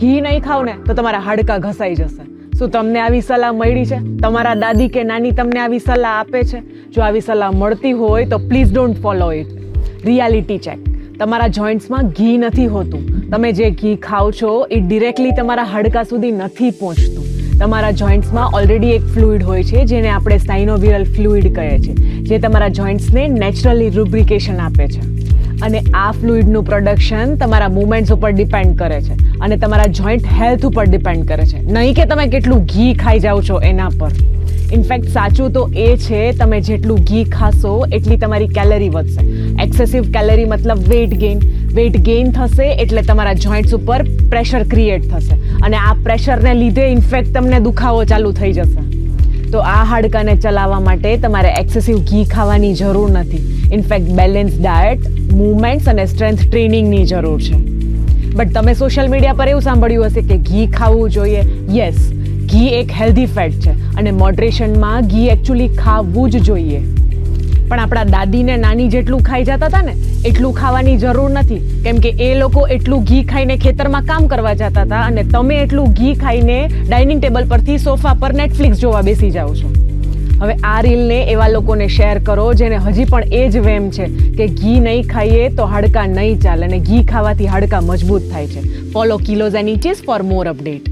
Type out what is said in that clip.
ઘી નહીં ખાવ ને તો તમારા હાડકાં ઘસાઈ જશે. શું તમને આવી સલાહ મળી છે? તમારા દાદી કે નાની તમને આવી સલાહ આપે છે? જો આવી સલાહ મળતી હોય તો please don't follow it. Reality check. તમારા જોઈન્ટ્સમાં ઘી નથી હોતું. તમે જે ઘી ખાઓ છો એ ડિરેક્ટલી તમારા હાડકાં સુધી નથી પહોંચતું. તમારા જોઈન્ટ્સમાં ઓલરેડી એક ફ્લુઇડ હોય છે જેને આપણે સાઇનોવિયલ ફ્લુઇડ કહે છે, જે તમારા જોઈન્ટ્સને નેચરલી રુબ્રિકેશન આપે છે. અને આ ફ્લુઇડનું પ્રોડક્શન તમારા મૂવમેન્ટ્સ ઉપર ડિપેન્ડ કરે છે અને તમારા જોઈન્ટ હેલ્થ ઉપર ડિપેન્ડ કરે છે, નહીં કે તમે કેટલું ઘી ખાઈ જાઓ છો એના પર. ઇનફેક્ટ સાચું તો એ છે, તમે જેટલું ઘી ખાશો એટલી તમારી કેલરી વધશે. એક્સેસિવ કેલરી મતલબ વેઇટ ગેઇન. વેઇટ ગેઇન થશે એટલે તમારા જોઈન્ટ્સ ઉપર પ્રેશર ક્રિએટ થશે અને આ પ્રેશરને લીધે ઇનફેક્ટ તમને દુખાવો ચાલુ થઈ જશે. તો આ હાડકાને ચલાવવા માટે તમારે એક્સેસિવ ઘી ખાવાની જરૂર નથી. ઇનફેક્ટ બેલેન્સ ડાયટ, મૂવમેન્ટ્સ અને સ્ટ્રેન્થ ટ્રેનિંગની જરૂર છે. બટ તમે સોશિયલ મીડિયા પર એવું સાંભળ્યું હશે કે ઘી ખાવું જોઈએ. યસ, ઘી એક હેલ્ધી ફેટ છે અને મોડરેશનમાં ઘી એકચ્યુઅલી ખાવું જ જોઈએ. પણ આપણા દાદી ને નાની જેટલું ખાઈ જતા હતા ને એટલું ખાવાની જરૂર નથી, કેમ કે એ લોકો એટલું ઘી ખાઈને ખેતરમાં કામ કરવા જતા હતા અને તમે એટલું ઘી ખાઈને ડાઇનિંગ ટેબલ પરથી સોફા પર નેટફ્લિક્સ જોવા બેસી જાઓ છો. હવે આ રીલને એવા લોકોને શેર કરો જેને હજી પણ એ જ વહેમ છે કે ઘી નહીં ખાઈએ તો હાડકાં નહીં ચાલે અને ઘી ખાવાથી હાડકાં મજબૂત થાય છે. Follow કિલોઝ and inches for more update.